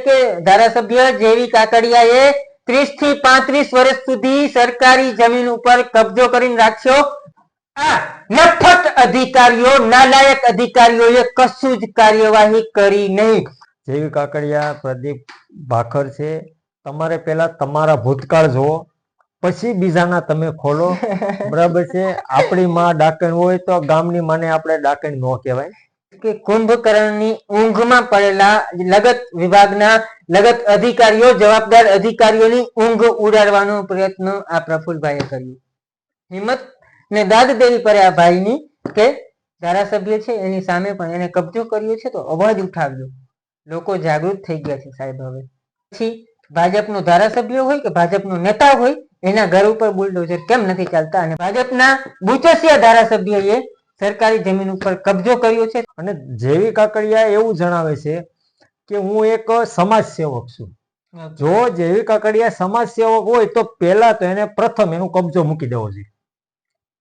કે ધારાસભ્ય જેવી કાકડિયાએ 30 થી 35 વર્ષ સુધી સરકારી જમીન ઉપર કબજો કરીને રાખ્યો. આ નફટ અધિકારીઓ, નાલાયક અધિકારીઓએ કશું જ કાર્યવાહી કરી નહીં. જેવી કાકડિયા પ્રદીપ ભાખર છે. તમારે પહેલા તમારા ભૂતકાળ જોવો, પછી બીજાના તમે ખોલો. બરાબર છે. આપણી માં ડાકણ હોય તો ગામની માને આપણે ડાકણ ન કહેવાય. કે કુંભકર્ણની ઊંઘમાં પડેલા લગત વિભાગના લગત અધિકારીઓ, જવાબદાર અધિકારીઓની ઊંઘ ઉડાડવાનો પ્રયત્ન આ પ્રફુલભાઈએ કર્યો. હિંમત ને દાદ દેવી પડે આ ભાઈની કે ધારાસભ્ય છે એની સામે પણ એને કબજો કર્યો છે તો અવાજ ઉઠાવ્યો. લોકો જાગૃત થઈ ગયા છે સાહેબ. હવે પછી ભાજપનો ધારાસભ્ય હોય કે ભાજપનો નેતા હોય એના ઘર ઉપર બુલડોઝર કેમ નથી ચાલતા? અને ભાજપના બુચસિયા ધારાસભ્યએ સરકારી જમીન ઉપર કબજો કર્યો છે. અને જેવી કાકડિયા એવું જણાવે છે કે હું એક સમાજ સેવક છું. જો જેવી કાકડિયા સમાજ સેવક હોય તો પહેલા તો એને પ્રથમ એનો કબજો મૂકી દેવો જોઈએ.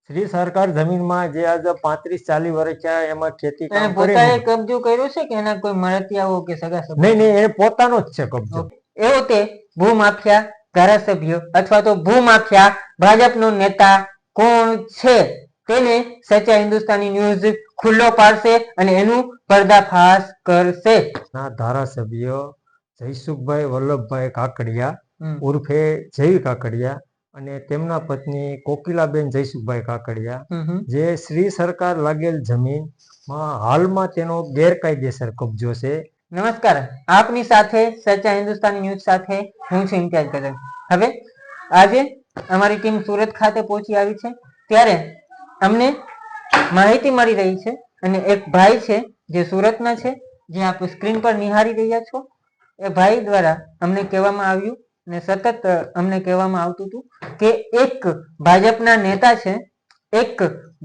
શ્રી સરકાર જમીનમાં જે આજે 35-40 વર્ષ એમાં ખેતી કામ પોતાએ કબજો કર્યો છે કે એના કોઈ મળતિયાઓ કે સગા સંબંધી? નહીં, એ પોતાનો જ છે કબજો. એવો તે ભૂમાફિયા ધારાસભ્ય અથવા તો ભૂમાફિયા ભાજપનો નેતા કોણ છે તેને સચ્ચા હિન્દુસ્તાની ન્યૂઝ ખુલ્લો પાડશે અને એનું પર્દાફાશ કરશે. ધારાસભ્ય જયસુખભાઈ વલ્લભભાઈ કાકડિયા ઉર્ફે જેવી કાકડિયા અને તેમના પત્ની કોકિલાબેન જયસુખભાઈ કાકડિયા જે શ્રી સરકાર લાગેલ જમીનમાં હાલમાં તેનો ગેરકાયદેસર કબજો છે. નમસ્કાર, આપની સાથે સચ્ચા હિન્દુસ્તાની ન્યૂઝ સાથે હું છું ઇમ્તિયાઝ ગઝલ. હવે આજે અમારી ટીમ સુરત ખાતે પહોંચી આવી છે ત્યારે અમને માહિતી મળી રહી છે અને એક ભાઈ છે જે સુરતના છે, જે આપ સ્ક્રીન પર નિહાળી રહ્યા છો. એ ભાઈ દ્વારા અમને કહેવામાં આવ્યું અને સતત અમને કહેવામાં આવતું હતું કે એક ભાજપના નેતા છે, એક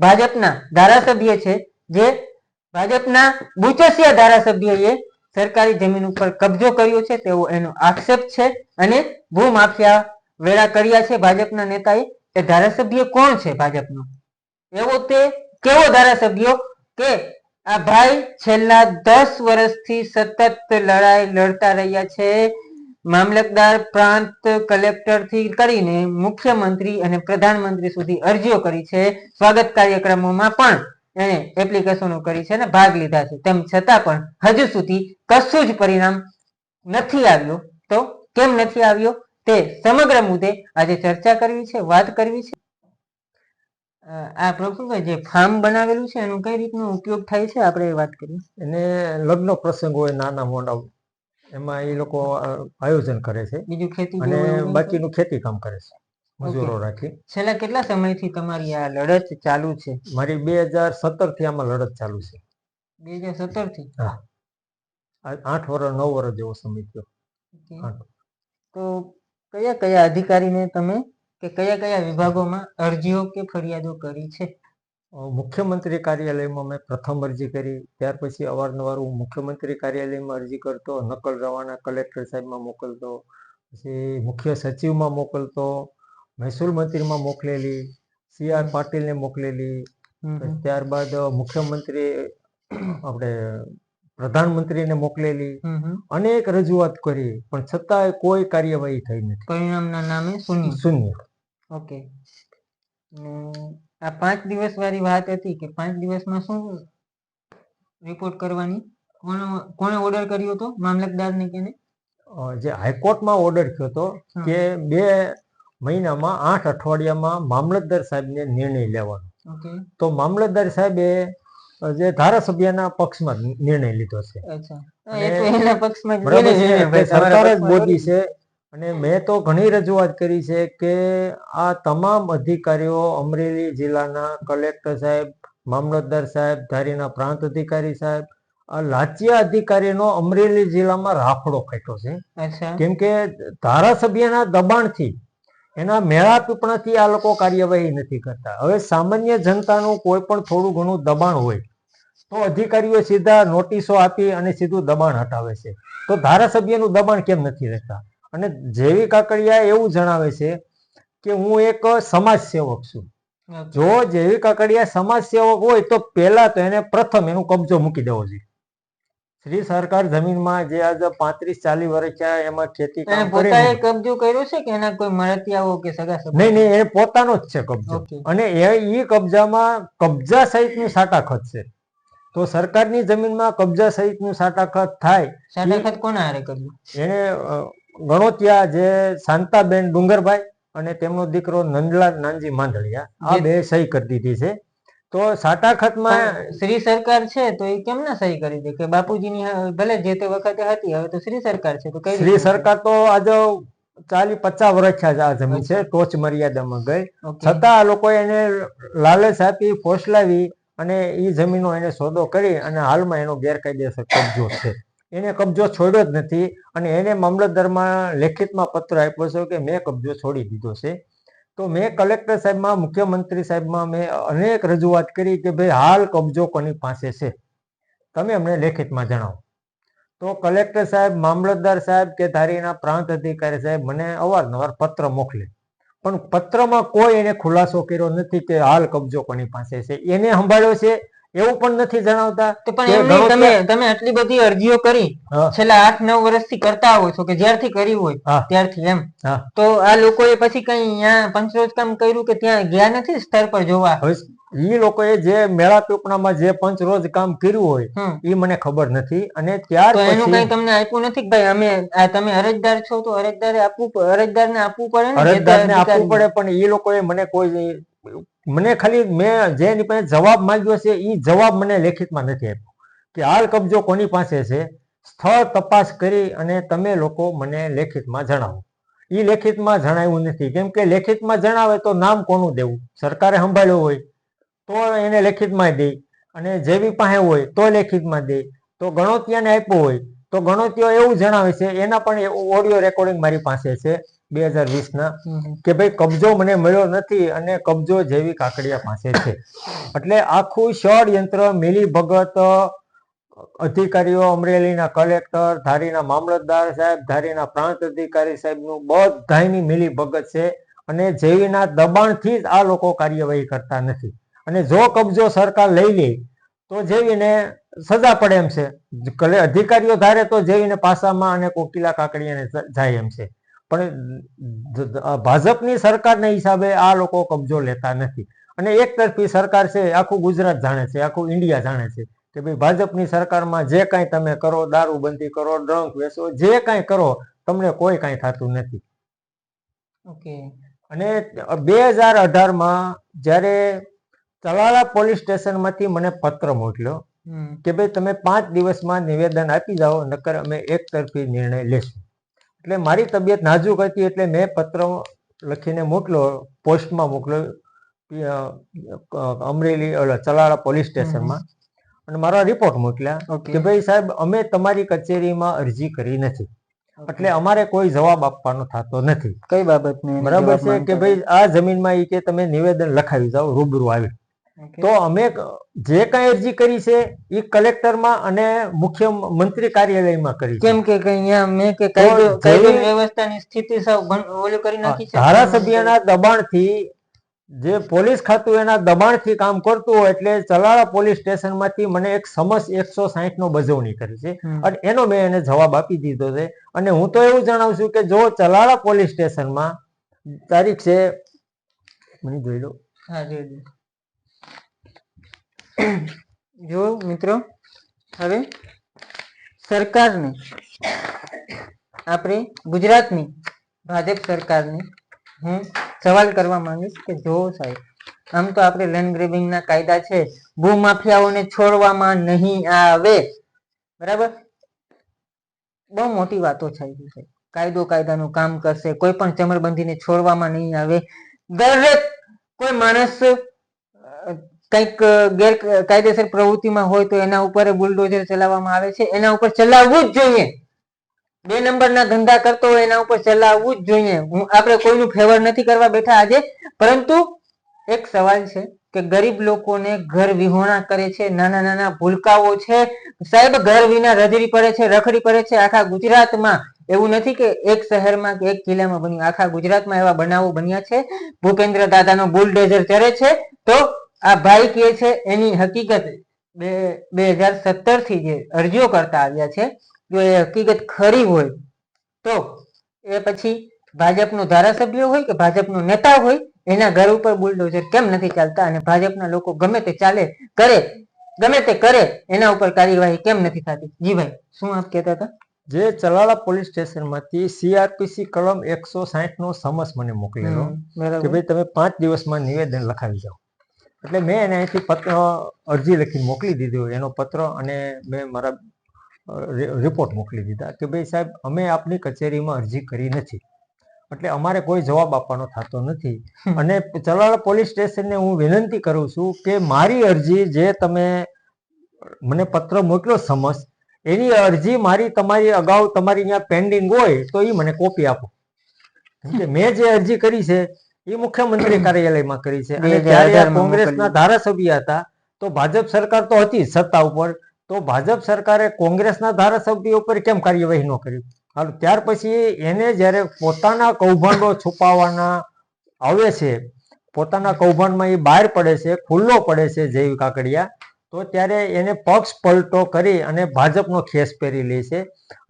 ભાજપના ધારાસભ્ય છે, જે ભાજપના બુચસિયા ધારાસભ્યએ સરકારી જમીન ઉપર કબજો કર્યો છે તેવો એનો આક્ષેપ છે અને ભૂમાફિયા વેળા કર્યા છે ભાજપના નેતાએ. એ ધારાસભ્ય કોણ છે ભાજપનો? એવો તે કેવો ધારાસભ્ય કે આ ભાઈ છેલ્લા 10 વર્ષથી સતત લડાઈ લડતા રહ્યા છે. મામલતદાર, પ્રાંત કલેક્ટર થી કરીને મુખ્યમંત્રી અને પ્રધાનમંત્રી સુધી અરજીઓ કરી છે. સ્વાગત કાર્યક્રમોમાં પણ એને એપ્લિકેશનો કરી છે અને ભાગ લીધા છે. તેમ છતાં પણ હજુ સુધી કશું જ પરિણામ નથી આવ્યો. તો કેમ નથી આવ્યો તે સમગ્ર મુદ્દે આજે ચર્ચા કરવી છે, વાત કરવી છે. આ પ્રફુલભાઈ જે ફાર્મ બનાવેલું છે એનો કઈ રીતનો ઉપયોગ થાય છે આપણે વાત કરીએ. એને લગ્ન પ્રસંગ હોય નાના મોટા એમાં એ લોકો આયોજન કરે છે. બીજું ખેતી અને બાકીનું ખેતી કામ કરે છે મજૂરો રાખી. છેલ્લા કેટલા સમયથી તમારી આ લડત ચાલુ છે? મારી 2017 થી આમાં લડત ચાલુ છે. 2017 થી? હા, 8 વર્ષ 9 વર્ષ જેવો સમય થયો. તો કયા કયા અધિકારીને તમે કે કયા કયા વિભાગોમાં અરજીઓ કે ફરિયાદો કરી છે? મુખ્યમંત્રી કાર્યાલયમાં મેં પ્રથમ અરજી કરી. ત્યાર પછી અવારનવાર હું મુખ્યમંત્રી કાર્યાલયમાં અરજી કરતો, નકલ રવાના કલેક્ટર સાહેબમાં મોકલતો, પછી મુખ્ય સચિવમાં મોકલતો, મહેસૂલ મંત્રીમાં મોકલેલી, CR પાટીલને મોકલેલી, ત્યારબાદ મુખ્યમંત્રી આપણે પ્રધાનમંત્રીને મોકલેલી, અનેક રજૂઆત કરી પણ છતાંય કોઈ કાર્યવાહી થઈ નથી. પરિણામના નામે શૂન્ય. ઓકે. આ 5 દિવસ વાળી વાત હતી કે 5 દિવસમાં શું રિપોર્ટ કરવાની? કોણે ઓર્ડર કર્યો હતો? મામલતદારને કેને? જે હાઈકોર્ટમાં ઓર્ડર થયો હતો કે 2 મહિનામાં 8 અઠવાડિયામાં મામલતદાર સાહેબને નિર્ણય લેવાનો. તો મામલતદાર સાહેબે જે ધારાસભ્યના પક્ષમાં નિર્ણય લીધો છે. સરકાર જ બોલી છે. અને મેં તો ઘણી રજૂઆત કરી છે કે આ તમામ અધિકારીઓ અમરેલી જિલ્લાના કલેક્ટર સાહેબ, મામલતદાર સાહેબ, ધારીના પ્રાંત અધિકારી સાહેબ, આ લાંચિયા અધિકારીનો અમરેલી જિલ્લામાં રાફડો કાઢ્યો છે. કેમ કે ધારાસભ્યના દબાણથી, એના મેળા પીપણાથી આ લોકો કાર્યવાહી નથી કરતા. હવે સામાન્ય જનતાનું કોઈ પણ થોડું ઘણું દબાણ હોય તો અધિકારીઓ સીધા નોટિસો આપી અને સીધું દબાણ હટાવે છે. તો ધારાસભ્યનું દબાણ કેમ નથી રહેતા? અને જેવી કાકડિયા એવું જણાવે છે કે હું એક સમાજ સેવક છું. જો જેવી કાકડિયા સમાજ સેવક હોય તો પહેલા તો એને પ્રથમ એનો કબજો મૂકી દેવો જોઈએ. શ્રી સરકાર જમીનમાં જે આજે 35-40 વર્ષ થયા એમાં ખેતી એને કામ પોતાએ કરીને કબજો કર્યો છે કે એના કોઈ મળતિયાઓ કે સગા નહીં નહીં એ પોતાનો જ છે કબજો. ઓકે. અને એ કબજામાં કબજા સહિતનું સાટાખત છે. તો સરકારની જમીનમાં કબજા સહિતનું સાટાખત થાય સાટાખત કોના હારે કર્યું? એને ગણોતિયા જે શાંતાબેન ડુંગરભાઈ અને તેમનો દીકરો નંદલાલ નાનજી માંડલિયા આ બે સહી કરી દીધી છે. તો સાટાખતમાં શ્રી સરકાર છે તો એ કેમ ના સહી કરી દે કે બાપુજીની ભલે જે તે વખતે હતી હવે તો શ્રી સરકાર છે તો કઈ શ્રી સરકાર તો આજે 40-50 વર્ષ થયા આ જમીન છે ટોચ મર્યાદામાં ગઈ, છતાં આ લોકો એને લાલચ આપી ફોસલાવી અને એ જમીનો એને સોદો કરી અને હાલમાં એનો ગેરકાયદેસર કબજો છે. એને કબજો છોડ્યો જ નથી અને એને મામલતદારમાં લેખિતમાં પત્ર આપ્યો છે કે મેં કબજો છોડી દીધો છે. તો મેં કલેક્ટર સાહેબમાં મુખ્યમંત્રી સાહેબમાં મેં અનેક રજૂઆત કરી કે ભાઈ હાલ કબજો કોની પાસે છે તમે અમને લેખિતમાં જણાવો. તો કલેક્ટર સાહેબ, મામલતદાર સાહેબ કે ધારીના પ્રાંત અધિકારી સાહેબ મને અવારનવાર પત્ર મોકલે, પણ પત્રમાં કોઈ એને ખુલાસો કર્યો નથી કે હાલ કબજો કોની પાસે છે. એને સંભાળ્યો છે એવું પણ નથી જણાવતા. તમે આટલી બધી અરજીઓ કરી છેલ્લા 8-9 વર્ષથી કરતા આવો છો કે જ્યારથી કરી હોય ત્યારથી એમ, તો આ લોકોએ પછી કઈ અહીંયા પંચરોજ કામ કર્યું કે ત્યાં ગયા નથી સ્થળ પર જોવા? એ લોકોએ જે મેળા પીપળામાં જે પંચરોજ કામ કર્યું હોય એ મને ખબર નથી. અને ત્યાર પછી એનું કઈ તમને આપ્યું નથી કે ભાઈ અમે તમે અરજદાર છો તો અરજદારને આપવું પડે ને? અરજદારને આપવું પડે, પણ એ લોકોએ મને કોઈ મને ખાલી મેં જેની પાસે જવાબ માંગ્યો છે એ જવાબ મને લેખિતમાં નથી આપ્યો કે હાલ કબજો કોની પાસે છે. સ્થળ તપાસ કરી અને તમે લોકો મને લેખિતમાં જણાવો. એ લેખિતમાં જણાવ્યું નથી, કેમ કે લેખિતમાં જણાવે તો નામ કોનું દેવું? સરકારે સંભાળ્યું હોય તો એને લેખિતમાં દે, અને જેવી પાસે હોય તો લેખિતમાં દે. તો ગણોતિયાને આપ્યો હોય તો ગણોતિયો એવું જણાવે છે, એના પણ ઓડિયો રેકોર્ડિંગ મારી પાસે છે 2020ના, કે ભાઈ કબજો મને મળ્યો નથી અને કબજો જેવી કાકડિયા પાસે છે. એટલે આખું ષડયંત્ર મિલી ભગત અધિકારીઓ, અમરેલીના કલેક્ટર, ધારીના મામલતદાર સાહેબ, ધારીના પ્રાંત અધિકારી સાહેબનું બધાની મિલી ભગત છે. અને જેવીના દબાણથી જ આ લોકો કાર્યવાહી કરતા નથી. અને જો કબજો સરકાર લઈ લે તો જેવીને સજા પડે એમ છે. અધિકારીઓ ધારે તો જેવીને પાસામાં અને કોકિલા કાકડિયાને જાય એમ છે. પણ ભાજપની સરકારના હિસાબે આ લોકો કબજો લેતા નથી. અને એક તરફી સરકાર છે, આખું ગુજરાત જાણે છે, આખું ઇન્ડિયા જાણે છે કે ભાઈ ભાજપની સરકારમાં જે કાંઈ તમે કરો, દારૂબંધી કરો, ડ્રંક વેચો, જે કાંઈ કરો તમને કોઈ કાંઈ થતું નથી. અને 2018માં જ્યારે ચલાળા પોલીસ સ્ટેશનમાંથી મને પત્ર મોકલ્યો કે ભાઈ તમે 5 દિવસમાં નિવેદન આપી જાઓ, નકર અમે એક તરફી નિર્ણય લેશું. એટલે મારી તબિયત નાજુક હતી એટલે મેં પત્ર લખીને મોકલ્યો, પોસ્ટમાં મોકલ્યો અમરેલી ચલાળા પોલીસ સ્ટેશનમાં, અને મારા રિપોર્ટ મોકલ્યા કે ભાઈ સાહેબ અમે તમારી કચેરીમાં અરજી કરી નથી એટલે અમારે કોઈ જવાબ આપવાનો થતો નથી. કઈ બાબતની? બરાબર છે કે ભાઈ આ જમીનમાં એ કે તમે નિવેદન લખાવી જાઓ રૂબરૂ આવી. તો અમે જે કઈ અરજી કરી છે એ કલેક્ટરમાં અને મુખ્યમંત્રી કાર્યાલયમાં કરી. કેમ કે અહીંયા મેં કે કાયદો વ્યવસ્થાની સ્થિતિ સાવ ઓલું કરી નાખી છે. ધારાસભ્યના દબાણથી, જે પોલીસ ખાતું એના દબાણથી કામ કરતું હોય, એટલે ચલાળા પોલીસ સ્ટેશનમાંથી મને એક સમસ 160નો બજવણી કરી છે અને એનો મેં એને જવાબ આપી દીધો છે. અને હું તો એવું જણાવું છું કે જો ચલાળા પોલીસ સ્ટેશનમાં તારીખ છે, મને જોઈ લો. જો મિત્રો, હવે સરકારને, આપણે ગુજરાતની ભાજપ સરકારને હું સવાલ કરવા માંગીશ કે જો સાહેબ, આમ તો આપણે લેન્ડ ગ્રેબિંગના કાયદા છે, ભૂમાફિયાઓને છોડવામાં નહીં આવે, બરાબર? બહુ મોટી વાતો છે. કાયદો કાયદાનું કામ કરશે, કોઈ પણ ચમરબંધીને છોડવામાં નહીં આવે. દરેક કોઈ માણસ કંઈક ગેરકાયદેસર પ્રવૃત્તિમાં હોય તો એના ઉપર બુલડોઝર ચલાવવામાં આવે છે, એના ઉપર ચલાવવું જ જોઈએ. 2 નંબરના ધંધા કરતો હોય એના ઉપર ચલાવવું જ જોઈએ. આપણે કોઈનું ફેવર નથી કરવા બેઠા આજે, પરંતુ એક સવાલ છે કે ગરીબ લોકોને ઘર વિહોણા કરે છે, નાના નાના ભૂલકાઓ છે સાહેબ, ઘર વિના રજડી પડે છે, રખડી પડે છે. આખા ગુજરાતમાં એવું નથી કે એક શહેરમાં કે એક જિલ્લામાં બન્યું, આખા ગુજરાતમાં એવા બનાવો બન્યા છે. ભૂપેન્દ્ર દાદાનો બુલડોઝર ચરે છે તો આ ભાઈ કહે છે એની હકીકત 2017 થી જે અરજીઓ કરતા આવ્યા છે, જો એ હકીકત ખરી હોય તો એ પછી ભાજપનો ધારાસભ્ય હોય કે ભાજપનો નેતા હોય એના ઘર ઉપર બુલડોઝર કેમ નથી ચાલતા અને ભાજપના લોકો ગમે તે કરે એના ઉપર કાર્યવાહી કેમ નથી થતી? જી ભાઈ, શું આપ કહેતા હતા? જે ચલાલા પોલીસ સ્ટેશનમાંથી CRPC કલમ 160 નો સમન્સ મને મોકલેલો કે બરાબર. ભાઈ તમે 5 દિવસમાં નિવેદન લખાવી જાઓ. એટલે મેં એને અહીંથી અરજી લખીને મોકલી દીધી, એનો પત્ર, અને મેં મારા રિપોર્ટ મોકલી દીધા કે ભાઈ સાહેબ, અમે આપની કચેરીમાં અરજી કરી નથી, એટલે અમારે કોઈ જવાબ આપવાનો થતો નથી. અને ચલાલા પોલીસ સ્ટેશનને હું વિનંતી કરું છું કે મારી અરજી જે તમે મને પત્ર મોકલ્યો સમન્સ, એની અરજી તમારી અગાઉ તમારી ત્યાં પેન્ડિંગ હોય તો એ મને કોપી આપો. કેમ કે મેં જે અરજી કરી છે એ મુખ્યમંત્રી કાર્યાલયમાં કરી છે, અને ત્યારે આ કોંગ્રેસના ધારાસભ્ય હતા, તો ભાજપ સરકાર તો હતી સત્તા ઉપર, તો ભાજપ સરકારે કોંગ્રેસના ધારાસભ્ય ઉપર કેમ કાર્યવાહી ન કરી? હાલ ત્યાર પછી એને જ્યારે પોતાના કૌભાંડો છુપાવવાના આવે છે, પોતાના કૌભાંડમાં એ બહાર પડે છે, ખુલ્લો પડે છે જય કાકડિયા, તો ત્યારે એને પક્ષ પલટો કરી અને ભાજપનો ખેસ પહેરી લે છે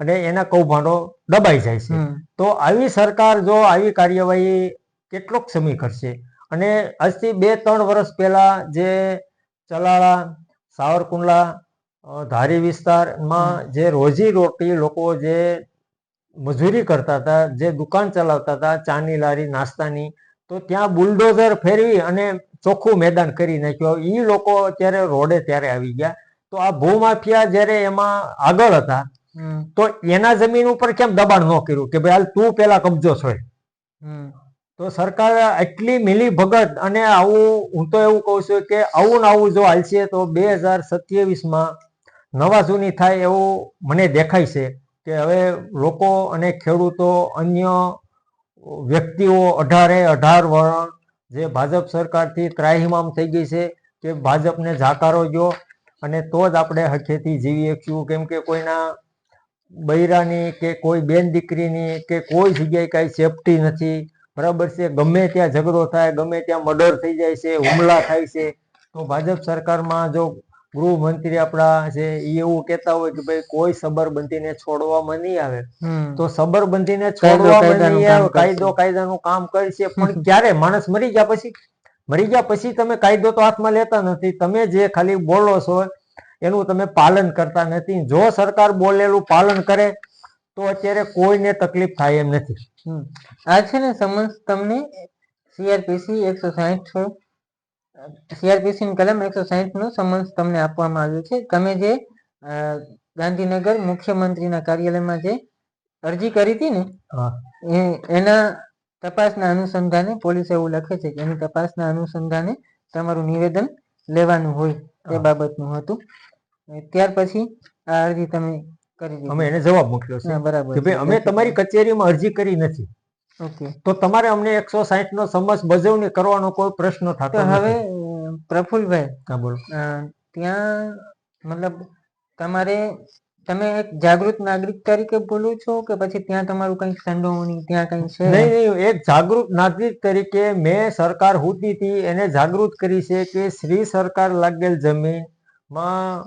અને એના કૌભાંડો દબાઈ જાય છે. તો આવી સરકાર જો આવી કાર્યવાહી કેટલોક સમય કરશે? અને આજથી 2-3 વર્ષ પહેલા જે ચલાળા, સાવરકુંડલા, ધારી વિસ્તારમાં જે રોજી રોટી લોકો જે મજૂરી કરતા હતા, જે દુકાન ચલાવતા હતા ચાની લારી, નાસ્તાની, તો ત્યાં બુલડોઝર ફેરવી અને ચોખ્ખું મેદાન કરી નાખ્યું. એ લોકો અત્યારે રોડે ત્યારે આવી ગયા. તો આ ભૂમાફિયા જ્યારે એમાં આગળ હતા, તો એના જમીન ઉપર કેમ દબાણ ન કર્યું કે ભાઈ હાલ તું પેલા કબજો છોડ? તો સરકાર આટલી મિલી ભગત, અને આવું હું તો એવું કહું છું કે આવું ને આવું જો હાલશે તો 2027માં નવા જૂની થાય એવું મને દેખાય છે. કે હવે લોકો અને ખેડૂતો, અન્ય વ્યક્તિઓ 18 વર્ષ જે ભાજપ સરકારથી ત્રાહિમામ થઈ ગઈ છે કે ભાજપને જાકારો ગયો, અને તો જ આપણે હખેથી જીવી શકશું. કેમ કે કોઈના બૈરાની કે કોઈ બેન દીકરીની કે કોઈ જગ્યાએ કાંઈ સેફટી નથી, બરાબર છે? ગમે ત્યાં ઝઘડો થાય, ગમે ત્યાં મર્ડર થઈ જાય છે, હુમલા થાય છે. તો ભાજપ સરકારમાં જો ગૃહમંત્રી આપણા છે એ એવું કહેતા હોય કે ભાઈ કોઈ સબરબંધીને છોડવામાં નહીં આવે, તો સબરબંધીને છોડવામાં નહીં આવે, કાયદાનું કામ કરશે. પણ ક્યારે? માણસ મરી ગયા પછી તમે કાયદો તો હાથમાં લેતા નથી. તમે જે ખાલી બોલો છો એનું તમે પાલન કરતા નથી. જો સરકાર બોલેલું પાલન કરે તો અત્યારે કોઈને તકલીફ થાય એમ નથી. આ છે ને સમન્સ તમને સીઆરપીસી 160 સીઆરપીસી ની કલમ 160 નું સમન્સ તમને આપવામાં આવ્યું છે. તમે જે ગાંધીનગર મુખ્યમંત્રીના કાર્યાલયમાં જે અરજી કરી હતી ને, એના તપાસના અનુસંધાને પોલીસ એવું લખે છે કે એની તપાસના અનુસંધાને તમારું નિવેદન લેવાનું હોય એ બાબતનું હતું. ત્યાર પછી આ અરજી તમે કરી દીધી. અમે એને જવાબ મોકલ્યો છે બરાબર કે ભાઈ અમે તમારી કચેરીમાં અરજી કરી નથી, તો તમારે અમને 160 નો સમન્સ બજવણી કરવાનો કોઈ પ્રશ્ન થતો નથી. હવે પ્રફુલભાઈ, હા બોલો. ત્યાં મતલબ તમે એક જાગૃત નાગરિક તરીકે બોલો છો કે પછી ત્યાં તમારું કઈ સંડોવણી ત્યાં કઈ છે? નહીં, એક જાગૃત નાગરિક તરીકે મેં સરકાર હુદીથી એને જાગૃત કરી છે કે શ્રી સરકાર લાગેલ જમીનમાં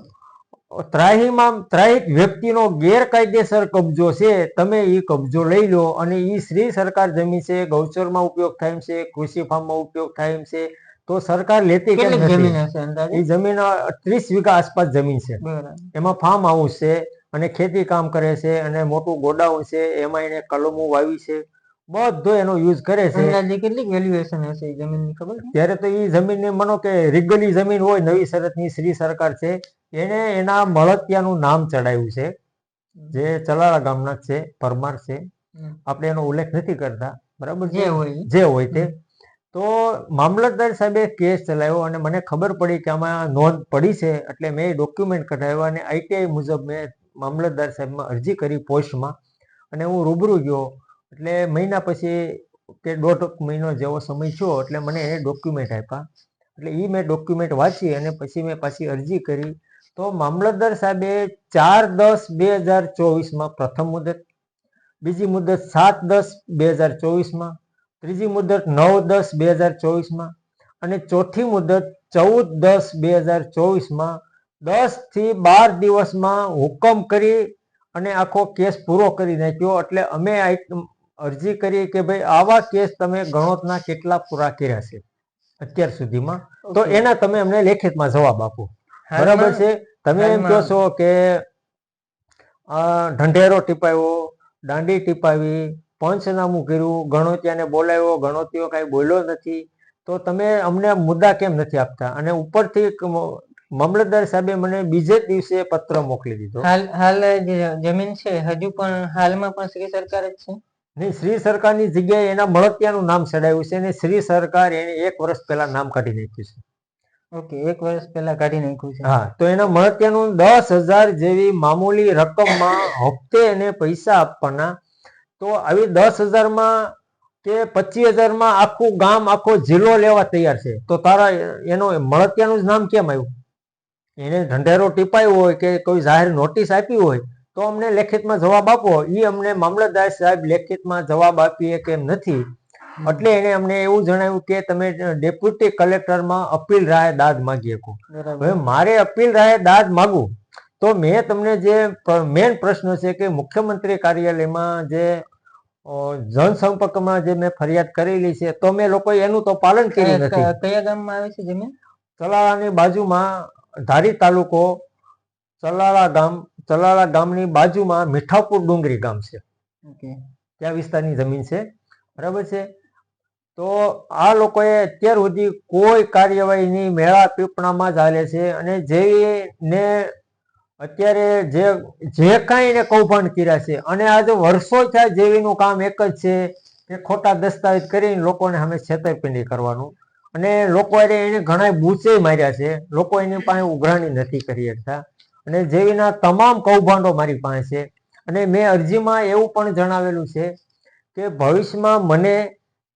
ત્રાહિત વ્યક્તિનો ગેરકાયદેસર કબજો છે, તમે એ કબજો લઈ લો, અને એ શ્રી સરકાર જમીન છે, ગૌચરમાં ઉપયોગ થાય છે, કૃષિ ફાર્મમાં ઉપયોગ થાય છે, તો સરકાર લેતી કેમ નથી? એ જમીન 30 વીઘા આસપાસ જમીન છે, એમાં ફાર્મ હાઉસ છે અને ખેતી કામ કરે છે, અને મોટું ગોડાઉન છે, એમાં એને કલમો વાવી છે, બધો એનો યુઝ કરે છે. કેટલી વેલ્યુએશન હશે એ જમીનની ખબર? ત્યારે તો એ જમીનને માનો કે રીગલી જમીન હોય, નવી શરતની શ્રી સરકાર છે, એને એના મળતિયાનું નામ ચડાવ્યું છે, જે ચલાળા ગામના છે, પરમાર છે. આપણે એનો ઉલ્લેખ નથી કરતા, બરાબર? જે હોય તે. તો મામલતદાર સાહેબે કેસ ચલાવ્યો અને મને ખબર પડી કે આમાં નોંધ પડી છે, એટલે મેં ડોક્યુમેન્ટ કઢાવ્યા અને ITI મુજબ મેં મામલતદાર સાહેબમાં અરજી કરી પોસ્ટમાં, અને હું રૂબરૂ ગયો. એટલે મહિના પછી કે 1.5 મહિનો જેવો સમય થયો, એટલે મને એને ડોક્યુમેન્ટ આપ્યા. એટલે એ મેં ડોક્યુમેન્ટ વાંચી અને પછી મેં પાછી અરજી કરી. તો મામલતદાર સાહેબે 4/10/2024માં પ્રથમ મુદત, બીજી મુદત 7/10/2024માં, ત્રીજી મુદત 9/10/2024માં, અને ચોથી મુદત 14/10/2024માં 10 થી 12 દિવસમાં હુકમ કરી અને આખો કેસ પૂરો કરી નાખ્યો. એટલે અમે અરજી કરી કે ભાઈ આવા કેસ તમે ગણોતના કેટલા પૂરા કર્યા છે અત્યાર સુધીમાં, તો Okay. એના તમે અમને લેખિતમાં જવાબ આપો. હાલમાં- બરાબર છે. તમે એમ કહો છો કે ઢંઢેરો ટીપાવ્યો, દાંડી ટીપાવી, પંચનામું કર્યું, ગણોતિયાને બોલાવ્યો, ગણોતિયો કાંઈ બોલ્યો નથી, તો તમે અમને મુદ્દા કેમ નથી આપતા? અને ઉપરથી મામલતદાર સાહેબે મને બીજે જ દિવસે પત્ર મોકલી દીધો. હાલ જે જમીન છે હજુ પણ હાલમાં પણ શ્રી સરકાર જ છે? નહીં, શ્રી સરકારની જગ્યાએ એના મળતિયાનું નામ ચડાવ્યું છે અને શ્રી સરકાર એને 1 વર્ષ પહેલા નામ કાઢી નાખ્યું છે. ઓકે, 1 વર્ષ પહેલા કાઢી નાખ્યું છે. હા, તો એના મળતિયાનું 10,000 જેવી મામૂલી રકમમાં હપ્તે એને પૈસા આપવાના. તો આવી 10,000માં કે 25,000માં આખું ગામ આખો જિલ્લો લેવા તૈયાર છે. તો તારા એનો મળતિયાનું જ નામ કેમ આવ્યું? એને ઢંઢેરો ટીપાયો હોય કે કોઈ જાહેર નોટિસ આપી હોય તો અમને લેખિતમાં જવાબ આપો. એ અમને મામલતદાર સાહેબ લેખિતમાં જવાબ આપીએ કેમ નથી. એટલે એને અમને એવું જણાવ્યું કે તમે ડેપ્યુટી કલેક્ટરમાં અપીલ રાહે દાદ માગી શકો. હવે મારે અપીલ રાહે દાદ માગું તો મેં તમને જે મેન પ્રશ્ન છે કે મુખ્યમંત્રી કાર્યાલયમાં જે જનસંપર્કમાં જે મેં ફરિયાદ કરેલી છે તો મેં લોકો એનું તો પાલન કર્યું નથી. કયા ગામમાં આવે છે જમીન? ચલાળાની બાજુમાં, ધારી તાલુકો, ચલાળા ગામની બાજુમાં મીઠાપુર ડુંગરી ગામ છે. ત્યાં વિસ્તારની જમીન છે. બરાબર છે. તો આ લોકોએ અત્યાર સુધી કોઈ કાર્યવાહીની મેળા પીપણામાં જ હાલે છે. અને જેને અત્યારે જે કાંઈ એને કૌભાંડ કર્યા છે, અને આજે વર્ષો થયા જેવીનું કામ એક જ છે કે ખોટા દસ્તાવેજ કરીને લોકોને સામે છેતરપિંડી કરવાનું. અને લોકો એને ઘણા બૂચે માર્યા છે. લોકો એની પાસે ઉઘરાણી નથી કરી શકતા. અને જેવીના તમામ કૌભાંડો મારી પાસે છે. અને મેં અરજીમાં એવું પણ જણાવેલું છે કે ભવિષ્યમાં મને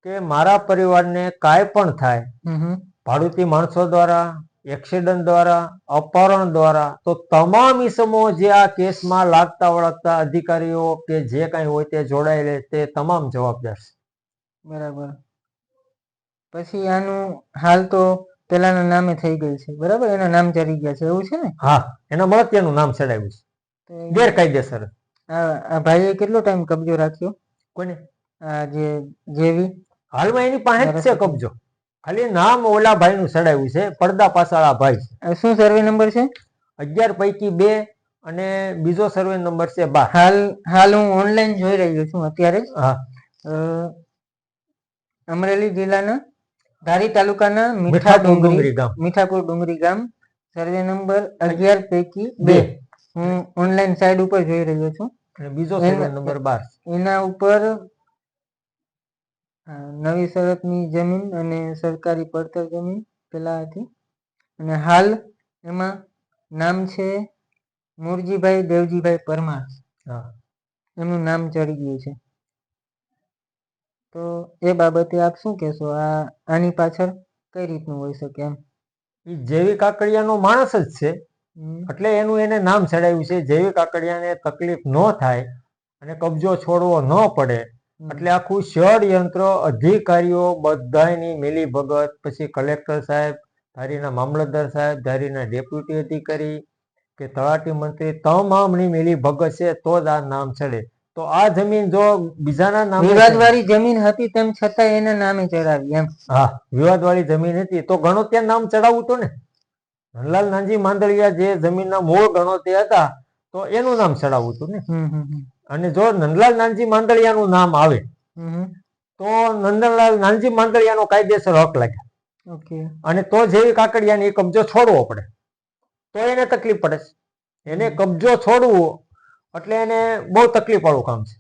કે મારા પરિવારને કાંઈ પણ થાય, ભાડુતી માણસો દ્વારા, એક્સિડન્ટ દ્વારા, અપહરણ દ્વારા, તો તમામ ઇસમો જે આ કેસમાં લાગતા વળગતા અધિકારીઓ કે જે કાંઈ હોય તે જોડાયેલે તે તમામ જવાબદાર છે. બરાબર. પછી આનું હાલ તો પેલાના નામે થઈ ગઈ છે, બરાબર? એના નામ ચડી ગયા છે, એવું છે ને? હા, એના મળતિયાનું નામ ચડાવ્યું છે ગેરકાયદેસર. આ ભાઈએ કેટલો ટાઈમ કબજો રાખ્યો? કોને? આ જેવી હાલમાં એની પાસે જ છે કબજો. ખાલી નામ ઓલા ભાઈનું ચડાવ્યું છે, પડદા પાછળ ભાઈ છે. શું સર્વે નંબર છે? 11 પૈકી 2 અને બીજો સર્વે નંબર છે 12. હાલ હું ઓનલાઈન જોઈ રહ્યો છું અત્યારે. હા. અમરેલી જિલ્લાના ધારી તાલુકાના મીઠાપુર ડુંગરી ગામ, સર્વે નંબર 11 પૈકી 2. હું ઓનલાઈન સાઇટ ઉપર જોઈ રહ્યો છું. બીજો સર્વે નંબર 12. એના ઉપર નવી શરતની જમીન અને સરકારી પડતર જમીન પેલા હતી. અને હાલ એમાં નામ છે મુરજીભાઈ દેવજીભાઈ પરમાર. એમનું નામ ચડી ગયું છે. તો એ બાબતે આપ શું કહેશો? આની પાછળ કઈ રીતનું હોઈ શકે? એમ જેવી કાકડિયાનો માણસ જ છે એટલે એનું એને નામ ચડાવ્યું છે. જેવી કાકડિયાને તકલીફ ન થાય અને કબજો છોડવો ન પડે એટલે આખું ષડયંત્ર, અધિકારીઓ બધાની મિલી ભગત, પછી કલેક્ટર સાહેબ, ધારીના મામલતદાર સાહેબ, ધારીના ડેપ્યુટી અધિકારી કે તલાટી મંત્રી, તમામની મિલી ભગત છે તો જ આ નામ ચડે. તો આ જમીન જો બીજાના નામે વિવાદવાળી જમીન હતી તેમ છતાં એના નામે ચડાવી એમ? હા, વિવાદવાળી જમીન હતી તો ગણોતિયા નામ ચડાવવું તો ને. નંદલાલ નાનજી માંદળિયા જે જમીનના મૂળ ગણોતિયા હતા તો એનું નામ ચડાવવું હતું ને. અને જો નંદલાલ નાનજી માંદળિયાનું નામ આવે તો નંદલાલ નાનજી માંદળિયાનો કાયદેસર હક લાગ્યા. અને તો જેવી કાકડિયાને કબજો છોડવો પડે તો એને તકલીફ પડે છે. એને કબજો છોડવો એટલે એને બહુ તકલીફ વાળું કામ છે.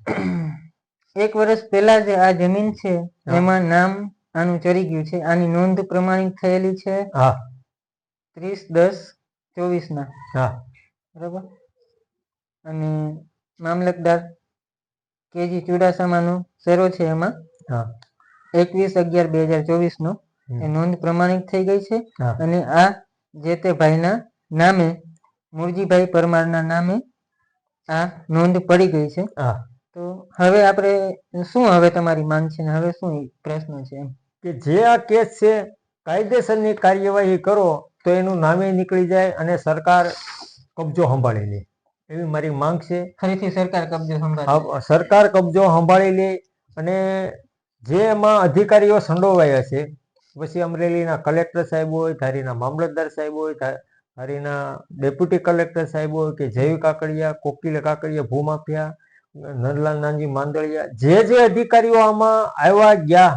1 વર્ષ પહેલા જે આ જમીન છે એમાં નામ આનું ચડી ગયું છે. આની નોંધ પ્રમાણિત થયેલી છે 30/10/24 ના. બરાબર. અને મામલતદાર કેજી ચુડાસમાનો શેરો છે એમાં 21/11/2024 નો એ નોંધ પ્રમાણિત થઈ ગઈ છે. અને આ જે તે ભાઈના નામે, મુરજીભાઈ પરમારના નામે આ નોંધ પડી ગઈ છે. તો હવે આપણે શું, હવે તમારી માંગ છે ને હવે શું પ્રશ્ન છે? એમ કે જે આ કેસ છે કાયદેસરની કાર્યવાહી કરો તો એનું નામે નીકળી જાય અને સરકાર કબજો સંભાળી લે એવી મારી માંગ છે. ફરીથી સરકાર કબજો સંભાળે. સરકાર કબજો સંભાળી લે અને જે એમાં અધિકારીઓ સંડોવાયા છે, પછી અમરેલીના કલેક્ટર સાહેબ હોય, ધારીના મામલતદાર સાહેબ હોય, ધારીના ડેપ્યુટી કલેક્ટર સાહેબ હોય કે જયવી કાકડિયા, કોકિલ કાકડિયા, ભૂમાફિયા, નંદલાલ નાનજી માંદળિયા, જે અધિકારીઓ આમાં આવ્યા ગયા,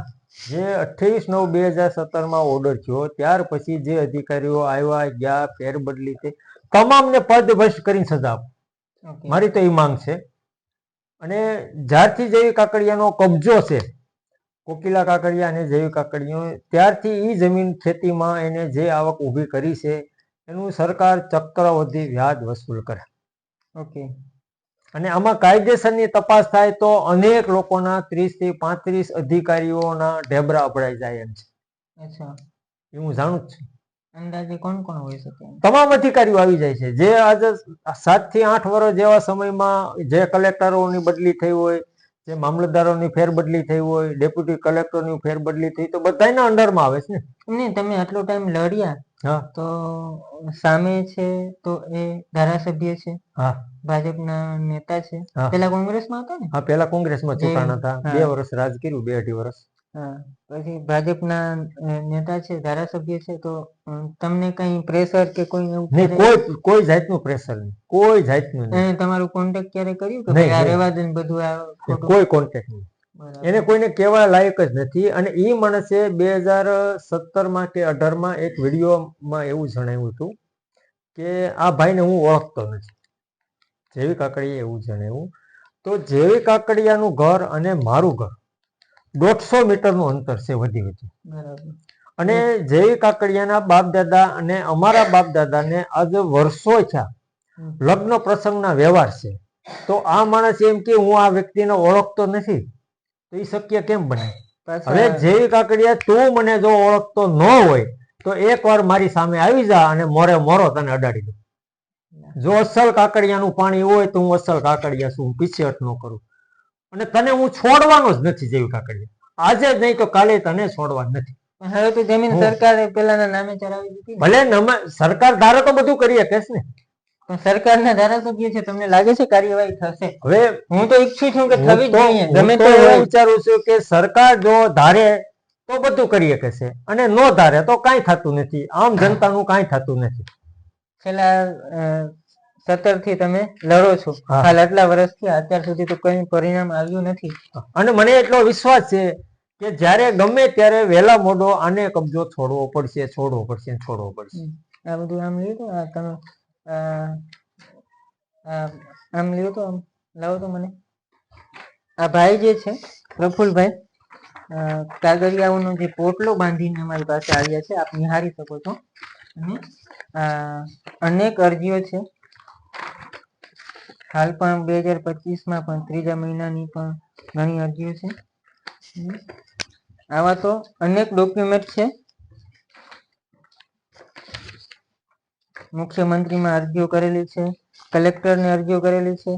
જે 28/9/2017 ઓર્ડર થયો ત્યાર પછી જે અધિકારીઓ આવ્યા ગયા, ફેરબદલી થઈ, તમામને પદભ્રષ્ટ કરીને સજા આપો. મારી તો એ માંગ છે. અને જ્યારથી જયવી કાકડિયાનો કબજો છે, કોકિલા કાકડિયા અને જયવી કાકડિયા, ત્યારથી એ જમીન ખેતીમાં એને જે આવક ઊભી કરી છે એનું સરકાર ચક્રવૃદ્ધિ વ્યાજ વસૂલ કરે. ઓકે. અને આમાં કાયદેસરની તપાસ થાય તો અનેક લોકોના 30 થી 35 અધિકારીઓના ઢેબરા અપડાઈ જાય એમ છે. અચ્છા, એ હું જાણું જ છું. અંદાજે કોણ કોણ હોઈ શકે? તમામ અધિકારીઓ આવી જાય છે. જે આજે 7 થી 8 વર્ષ જેવા સમયમાં જે કલેક્ટરોની બદલી થઈ હોય, જે મામલતદારોની ફેરબદલી થઈ હોય, ડેપ્યુટી કલેક્ટરની ફેરબદલી થઈ, તો બધાના અંડરમાં આવે છે ને. નહીં, તમે આટલો ટાઈમ લડ્યા, હા, તો સામે છે તો એ ધારાસભ્ય છે, હા, ભાજપના નેતા છે, હા. પેલા કોંગ્રેસમાં હતા ને? હા, પેલા કોંગ્રેસમાં ચૂંટાણા હતા. હા. 2 વર્ષ રાજ કર્યું, 2-2.5 વર્ષ. હા, પછી ભાજપના નેતા છે, ધારાસભ્ય છે, તો તમને કઈ પ્રેશર કે કોઈ એવું નહીં, કોઈ જાતનું પ્રેશર નહીં, કોઈ જાતનું નહીં. એને તમારું કોન્ટેક્ટ ક્યારે કર્યું કે નહીં, ભાઈ આ નહીં. રહેવા દે ને બધું આ ખોટું? કોઈ કોન્ટેક્ટ નહીં. બરાબર. એને કોઈને કહેવા લાયક જ નથી. અને એ માણસે 2017 કે 18 એક વિડીયોમાં એવું જણાવ્યું હતું કે આ ભાઈને હું ઓળખતો નથી. જેવી કાકડિયા એવું જણાવ્યું. તો જેવી કાકડિયાનું ઘર અને મારું ઘર 150 મીટરનું અંતર છે વધી વધી. બરાબર. અને જેવી કાકડિયાના બાપ દાદા અને અમારા બાપ દાદાને આજે વર્ષો થયા લગ્ન પ્રસંગના વ્યવહાર છે. તો આ માણસ એમ કે હું આ વ્યક્તિને ઓળખતો નથી, તો એ શક્ય કેમ બને? હવે જેવી કાકડિયા, તું મને જો ઓળખતો ન હોય તો એકવાર મારી સામે આવી જા અને મોરે મોરો તને અડાડી દઉં. જો અસલ કાકડિયાનું પાણી હોય તો હું અસલ કાકડિયા છું, પીછેહટ ન કરું. અને તને હું છોડવાનો જ નથી જેવી કાકડિયા. આજે જ નહીં તો કાલે તને છોડવા નથી. હવે તો જમીન સરકારે પેલાના નામે ચડાવી દીધી. ભલે સરકાર ધારે તો બધું કરી શકે છે ને. પણ સરકારના ધારાસભ્ય છે, તમને લાગે છે કાર્યવાહી થશે? હવે હું તો ઈચ્છું છું કે થવી જ જોઈએ. ગમે તો એવું વિચારું છું કે સરકાર જો ધારે તો બધું કરી શકે છે અને ન ધારે તો કાંઈ થતું નથી. આમ જનતાનું કાંઈ થતું નથી. છેલ્લા 17 થી તમે લડો છો, હાલ આટલા વર્ષથી અત્યાર સુધી તો કોઈ પરિણામ આવ્યું નથી. અને મને એટલો વિશ્વાસ છે કે જ્યારે ગમે ત્યારે વહેલા મોડો આને કબજો છોડવો પડશે. આ બધું આમ લીધું, આ તમે આમ લ્યો તો, આમ લાવો તો મને. આ ભાઈ જે છે પ્રફુલભાઈ, કાગળિયાઓનો જે પોટલો બાંધીને અમારી પાસે આવ્યા છે, આપ નિહાળી શકો છો. અને અનેક અરજીઓ છે, હાલ પણ 2025માં પણ 3જા મહિનાની પણ ઘણી અરજીઓ છે. આવા તો અનેક ડોક્યુમેન્ટ છે. મુખ્યમંત્રીમાં અરજીઓ કરેલી છે, કલેક્ટરને અરજીઓ કરેલી છે,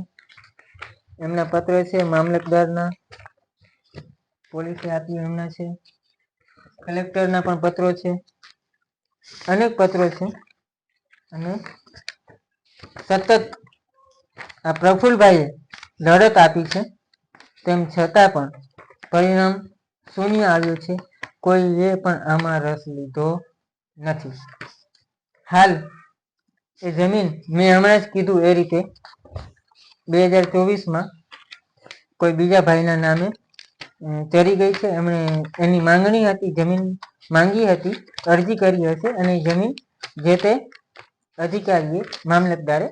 એમના પત્ર છે, મામલતદારના પોલીસે આપ્યું એમના છે, કલેક્ટરના પણ પત્રો છે, અનેક પત્રો છે. અને સતત આ પ્રફુલભાઈએ લડત આપી છે, તેમ છતાં પણ પરિણામ શૂન્ય આવ્યું છે. કોઈએ પણ આમાં રસ લીધો નથી. હાલ એ જમીન મેં હમણાં જ કીધું એ રીતે 2024માં કોઈ બીજા ભાઈના નામે ચડી ગઈ છે. એમણે એની માંગણી હતી, જમીન માંગી હતી, અરજી કરી હશે અને જમીન જે તે અધિકારીએ, મામલતદારે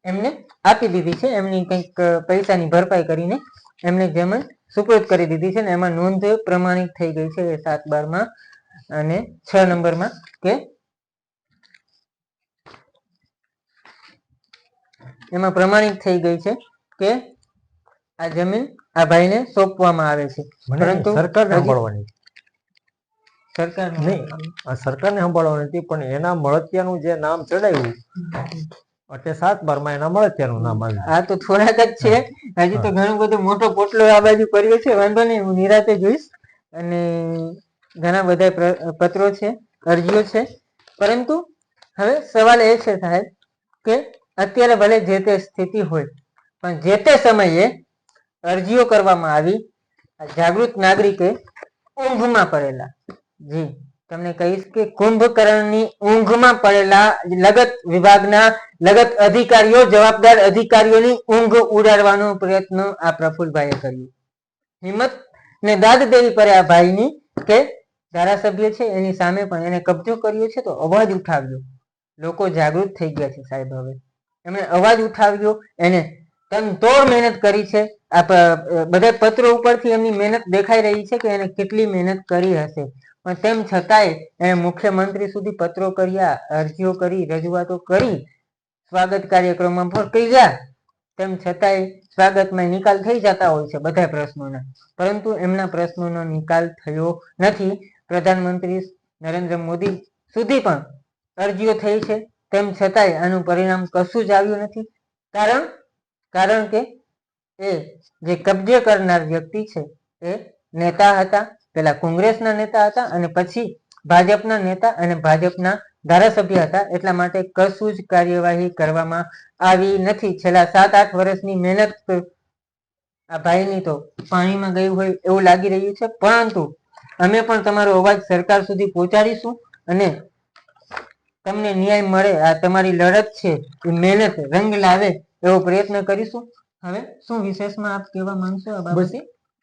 એમને આપી દીધી છે. એમની કંઈક પૈસાની ભરપાઈ કરીને એમને જમીન સુપરત કરી દીધી છે. ને એમાં નોંધ પ્રમાણિત થઈ ગઈ છે 7/12માં અને 6 નંબરમાં કે એમાં પ્રમાણિત થઈ ગઈ છે કે આ જમીન આ ભાઈને સોંપવામાં આવે છે. પરંતુ સરકારને સંભાળવાની નથી, પણ એના મળતિયાનું જે નામ ચડાવ્યું એટલે 7/12માં એના મળતિયાનું નામ આવ્યું. આ તો થોડાક જ છે, હજી તો ઘણો બધો મોટો પોટલો આ બાજુ કર્યો છે. વાંધો નહીં, હું નિરાતે જોઈશ. અને ઘણા બધા પત્રો છે, અરજીઓ છે, પરંતુ હવે સવાલ એ છે સાહેબ કે અત્યારે ભલે જે તે સ્થિતિ હોય પણ જે તે સમયે અરજીઓ કરવામાં આવી જાગૃત નાગરિકે ઊંઘમાં પડેલા, જી તમને કહીશ કે કુંભકર્ણની ઊંઘમાં પડેલા લગત વિભાગના લગત અધિકારીઓ, જવાબદાર અધિકારીઓની ઊંઘ ઉડાડવાનો પ્રયત્ન આ પ્રફુલભાઈએ કર્યો. હિંમત ને દાદ દેવી પડે આ ભાઈની કે ધારાસભ્ય છે એની સામે પણ એને કબજો કર્યો છે તો અવાજ ઉઠાવ્યો. લોકો જાગૃત થઈ ગયા છે સાહેબ. હવે એમણે અવાજ ઉઠાવ્યો, એને તનતોડ મહેનત કરી છે. આ બધા પત્રો ઉપરથી એમની મહેનત દેખાઈ રહી છે કે એને કેટલી મહેનત કરી હશે, પણ તેમ છતાંય એને મુખ્યમંત્રી સુધી પત્રો કર્યા, અરજીઓ કરી, રજૂઆતો કરી, સ્વાગત કાર્યક્રમમાં પણ કર્યા, તેમ છતાંય સ્વાગતમાં નિકાલ થઈ જતા હોય છે બધા પ્રશ્નોના, પરંતુ એમના પ્રશ્નોનો નિકાલ થયો નથી. પ્રધાનમંત્રી નરેન્દ્ર મોદી સુધી પણ અરજીઓ થઈ છે, તેમ છતાંય આનું પરિણામ કશું જ આવ્યું નથી. કારણ કે એ જે કબજે કરનાર વ્યક્તિ છે એ નેતા હતા, પેલા કોંગ્રેસના નેતા હતા અને પછી ભાજપના નેતા અને ભાજપના ધારાસભ્ય હતા. એટલા માટે કશું જ કાર્યવાહી કરવામાં આવી નથી. છેલ્લા 7-8 વર્ષની મહેનત આ ભાઈની તો પાણીમાં ગઈ હોય એવું લાગી રહ્યું છે. પરંતુ અમે પણ તમારો અવાજ સરકાર સુધી પહોંચાડીશું અને તમને ન્યાય મળે, આ તમારી લડત છે એ મહેનત રંગ લાવે એવો પ્રયત્ન કરીશું. હવે શું વિશેષમાં આપ કહેવા માંગશો આ બાબતે?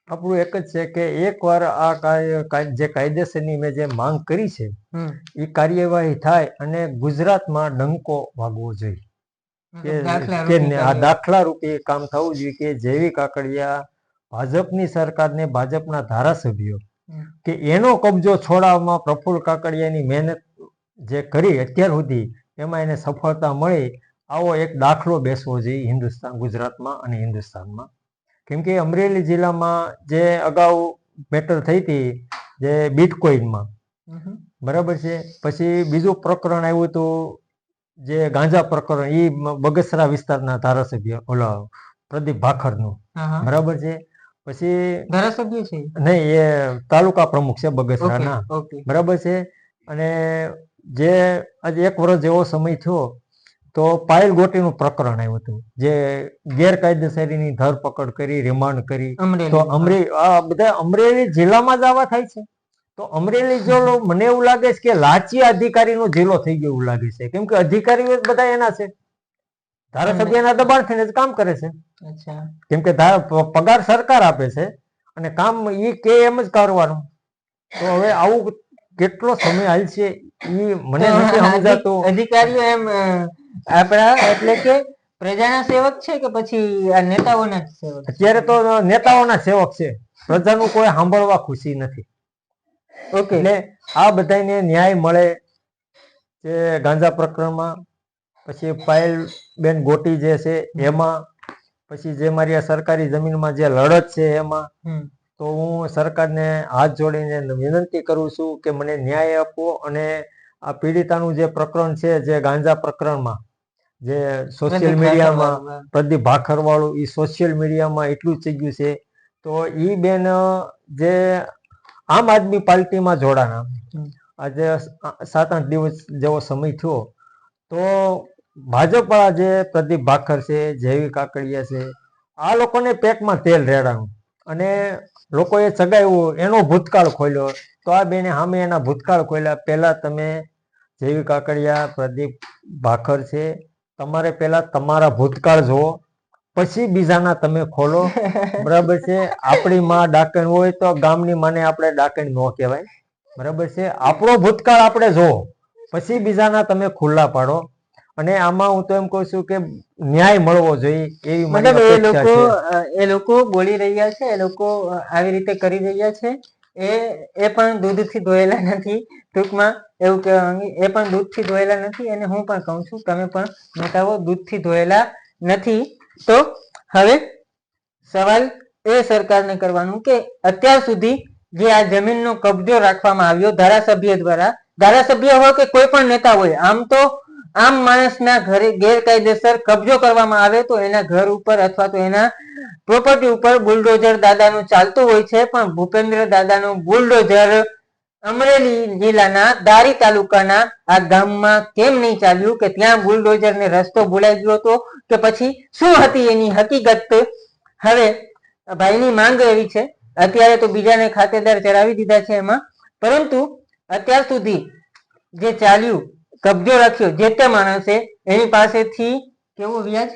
આપણું એક જ છે કે એકવાર આ જે કાયદેસરની મેં જે માંગ કરી છે એ કાર્યવાહી થાય અને ગુજરાતમાં ડંકો વાગવો જોઈએ કે આ દાખલા રૂપે કામ થવું જોઈએ કે જેવી કાકડિયા ભાજપની સરકારને ભાજપના ધારાસભ્યો કે એનો કબજો છોડાવવામાં પ્રફુલ્લ કાકડિયાની મહેનત જે કરી અત્યાર સુધી એમાં એને સફળતા મળી, આવો એક દાખલો બેસવો જોઈએ હિન્દુસ્તાન, ગુજરાતમાં અને હિન્દુસ્તાનમાં. કેમ કે અમરેલી જિલ્લામાં જે અગાઉ મેટર થઈ હતી જે બિટકોઇનમાં, બરાબર છે, પછી બીજું પ્રકરણ આવ્યું હતું જે ગાંજા પ્રકરણ, એ બગસરા વિસ્તારના ધારાસભ્ય ઓલા પ્રદીપ ભાખરનું, બરાબર છે. પછી ધારાસભ્ય છે નહીં, એ તાલુકા પ્રમુખ છે બગસરાના, બરાબર છે. અને જે આજે 1 વર્ષ જેવો સમય થયો તો પાયલ ગોટીનું પ્રકરણ આવ્યું હતું જે ગેરકાયદેસરીની ધરપકડ કરી, રિમાન્ડ કરી. તો આ બધા અમરેલી જિલ્લામાં જ આવા થાય છે. તો અમરેલી જિલ્લો મને એવું લાગે છે કે લાંચી અધિકારીનો જિલ્લો થઈ ગયો એવું લાગે છે. કેમ કે અધિકારીઓ બધા એના છે, ધારાસભ્યના દબાણ થઈને જ કામ કરે છે. કેમ કે પગાર સરકાર આપે છે અને કામ એ કે એમ જ કરવાનું. તો હવે આવું કેટલો સમય હાલ છે એ મને નથી સમજાતું. અધિકારીઓ એમ આપણા એટલે કે પ્રજાના સેવક છે કે પછી આ નેતાઓના સેવક? અત્યારે તો નેતાઓના સેવક છે, પ્રજાનું કોઈ સાંભળવા ખુશી નથી. એટલે આ બધાને ન્યાય મળે કે ગાંજા પ્રકરણમાં, પછી પાયલ બેન ગોટી જે છે એમાં, પછી જે મારી આ સરકારી જમીનમાં જે લડત છે એમાં, તો હું સરકારને હાથ જોડીને વિનંતી કરું છું કે મને ન્યાય આપો. અને આ પીડિતાનું જે પ્રકરણ છે જે ગાંજા પ્રકરણમાં જે સોશિયલ મીડિયામાં પ્રદીપ ભાખર વાળું, એ સોશિયલ મીડિયામાં એટલું થઈ ગયું છે. તો એ બેન જે આમ આદમી પાર્ટીમાં જોડાના, આજે 7-8 દિવસ જેવો સમય થયો, તો ભાજપ વાળા જે પ્રદીપ ભાખર છે, જેવી કાકડિયા છે, આ લોકોને પેટમાં તેલ રેડાનું અને લોકોએ ચગાવ્યું, એનો ભૂતકાળ ખોલ્યો. તો આ બેને સામે એના ભૂતકાળ ખોલ્યા. પહેલા તમે જેવી કાકડિયા, પ્રદીપ ભાખર છે, તમારે પહેલા તમારા ભૂતકાળ જુઓ, પછી બીજાના તમે ખોલો, બરાબર છે. આપણી માં ડાકણ હોય તો ગામની માને આપણે ડાકણ ન કહેવાય, બરાબર છે. આપણો ભૂતકાળ આપણે જોવો, પછી બીજાના તમે ખુલ્લા પાડો. અને આમાં હું તો એમ કહું છું કે ન્યાય મળવો જોઈએ એવી મતલબ એ લોકો બોલી રહ્યા છે, એ લોકો આવી રીતે કરી રહ્યા છે. એ પણ દૂધથી ધોયેલા નથી, ટૂંકમાં એવું કહેવા એ પણ દૂધથી ધોયેલા નથી. અને હું પણ કહું છું તમે પણ નેતાઓ દૂધથી ધોયેલા નથી. તો હવે સવાલ એ સરકારને કરવાનું કે અત્યાર સુધી જે આ જમીનનો કબજો રાખવામાં આવ્યો ધારાસભ્ય દ્વારા, ધારાસભ્ય હોય કે કોઈ પણ નેતા હોય, આમ તો આમ માણસના ઘરે ગેરકાયદેસર કબજો કરવામાં આવે તો એના ઘર ઉપર અથવા તો એના પ્રોપર્ટી ઉપર બુલડોઝર દાદાનું ચાલતું હોય છે. પણ ભૂપેન્દ્ર દાદાનું બુલડોઝર અમરેલી જિલ્લાના દારી તાલુકાના આ ગામમાં કેમ નહીં ચાલ્યું, કે ત્યાં બુલડોઝર ને રસ્તો બોલાઈ ગયો હતો, કે પછી શું હતી એની હકીકત? હવે ભાઈની માંગ એવી છે, અત્યારે તો બીજાને ખાતેદાર ચડાવી દીધા છે એમાં, પરંતુ અત્યાર સુધી જે ચાલ્યું, કબજો રાખ્યો જે તે માણસે, એની પાસેથી કેવું વ્યાજ?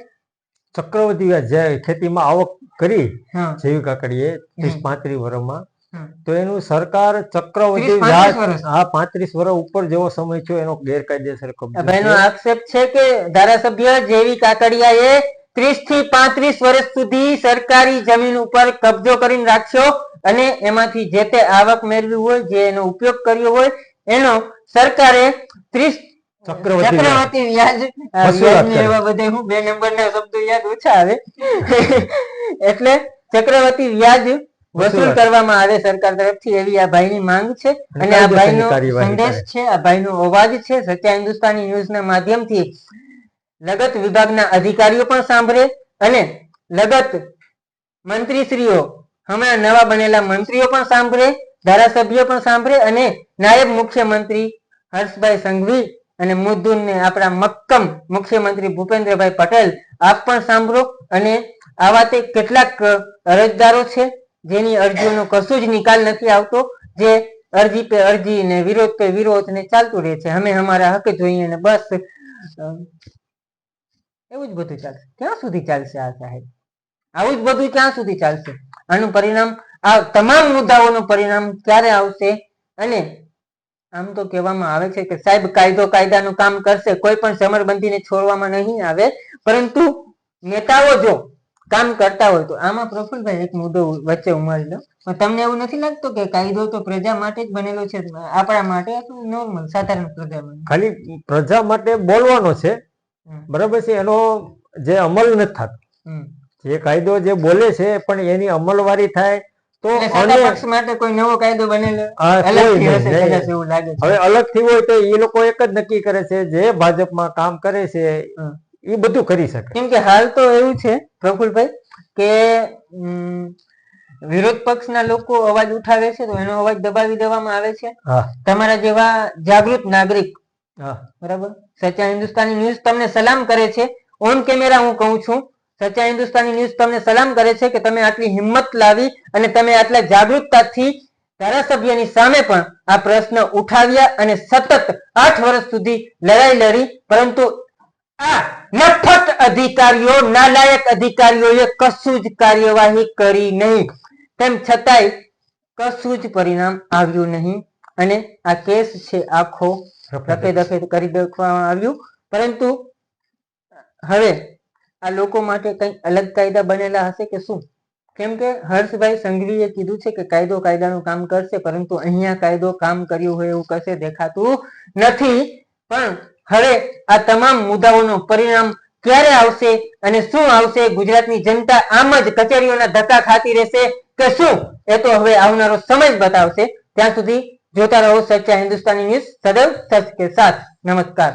ચક્રવર્તી વ્યાજ જે ખેતીમાં આવક કરી હા, જેવી કાકડીએ 30-35 વર્ષમાં, હમ. તો એનું સરકાર ચક્રવર્તી 30-35 વ્યાજ વર્ષ. 35 વર્ષ ઉપર જેવો સમય થયો એનો ગેરકાયદેસર કબજો ભાઈનો છે. આક્ષેપ છે કે ધારાસભ્ય જેવી કાકડિયાએ 30 થી 35 વર્ષ સુધી સરકારી જમીન ઉપર કબજો કરીને રાખ્યો અને એમાંથી જે તે આવક મેળવી હોય, જે એનો ઉપયોગ કર્યો હોય, એનો સરકારે 30 ચક્રવર્તી વ્યાજ વ્યાજની એવા બધે હું 2 નંબરના શબ્દો યાદ ઓછા આવે એટલે ચક્રવર્તી વ્યાજ વસૂલ કરવામાં આવે સરકાર તરફથી, એવી આ ભાઈની માંગ છે. અને આ ભાઈનો સંદેશ છે, આ ભાઈનો અવાજ છે, સચ્ચા હિન્દુસ્તાની ન્યૂઝના માધ્યમથી લગત વિભાગના અધિકારીઓ પણ સાંભળે અને લગત મંત્રીશ્રીઓ, હમણાં નવા બનેલા મંત્રીઓ પણ સાંભળે, ધારાસભ્યો પણ સાંભળે અને નાયબ મુખ્યમંત્રી હર્ષભાઈ સંઘવી અને મુદ્દુને આપણા મક્કમ મુખ્યમંત્રી ભૂપેન્દ્રભાઈ પટેલ આપ પણ સાંભળો. અને આવા તે કેટલાક અરજદારો છે જેની અરજીઓનો કશું જ નિકાલ નથી આવતો, જે અરજી પે અરજી ને વિરોધ પે વિરોધ ને ચાલતું રહે છે. અમે અમારા હક જોઈએ ને બસ એવું જ બધું ચાલશે. ક્યાં સુધી ચાલશે આ સાહેબ? આવું જ બધું ક્યાં સુધી ચાલશે? આનું પરિણામ, આ તમામ મુદ્દાઓનું પરિણામ ક્યારે આવશે? અને આમ તો કહેવામાં આવે છે કે સાહેબ કાયદો કાયદાનું કામ કરશે, કોઈ પણ સમરબંધીને છોડવામાં નહીં આવે, પરંતુ નેતાઓ જો કામ કરતા હોય તો આમાં પ્રફુલભાઈ એક મુદ્દો વચ્ચે ઉમેરી લો, પણ તમને એવું નથી લાગતું કે કાયદો તો પ્રજા માટે જ બનેલો છે, આપણા માટે નોર્મલ સાધારણ પ્રજા માટે? ખાલી પ્રજા માટે બોલવાનો છે, બરાબર છે, એનો જે અમલ નથી થતો. જે કાયદો જે બોલે છે પણ એની અમલવારી થાય તો પક્ષ માટે કોઈ નવો કાયદો બનેલો અલગથી હશે કદાચ એવું લાગે છે. હવે અલગથી હોય તો એ લોકો એક જ નક્કી કરે છે, જે ભાજપમાં કામ કરે છે એ બધું કરી શકે. કેમ કે હાલ તો એવું છે પ્રફુલભાઈ કે વિરોધ પક્ષના લોકો અવાજ ઉઠાવે છે તો એનો અવાજ દબાવી દેવામાં આવે છે. તમારા જેવા જાગૃત નાગરિક, બરાબર, સચ્ચા હિન્દુસ્તાની ન્યૂઝ તમને સલામ કરે છે. ઓન કેમેરા હું કહું છું, સચ્ચા હિન્દુસ્તાની ન્યૂઝ તમને સલામ કરે છે કે તમે આટલી હિંમત લાવી અને તમે આટલા જાગૃતતાથી ધારાસભ્યની સામે પણ આ પ્રશ્ન ઉઠાવ્યા અને સતત 8 વર્ષ સુધી લડાઈ લડી, પરંતુ આ નફટ અધિકારીઓ, નાલાયક અધિકારીઓએ કશું જ કાર્યવાહી કરી નહીં. તેમ છતાંય કશું જ પરિણામ આવ્યું નહીં અને આ કેસ છે આખો રફે દફે કરી દેવામાં આવ્યું. પરંતુ હવે આ લોકો માટે કંઈક અલગ કાયદા બનેલા હશે કે શું? કેમ કે હર્ષભાઈ સંઘવીએ કીધું છે કે કાયદો કાયદાનું કામ કરશે, પરંતુ અહીંયા કાયદો કામ કર્યું હોય એવું કશે દેખાતું નથી. પણ હવે આ તમામ મુદ્દાઓનું પરિણામ ક્યારે આવશે અને શું આવશે? ગુજરાતની જનતા આમ જ કચેરીઓના ધક્કા ખાતી રહેશે કે શું? એ તો હવે આવનારો સમય જ બતાવશે. ત્યાં સુધી જોતા રહો સચ્ચા હિન્દુસ્તાની ન્યૂઝ, સદૈવ સચ કે સાથ. નમસ્કાર.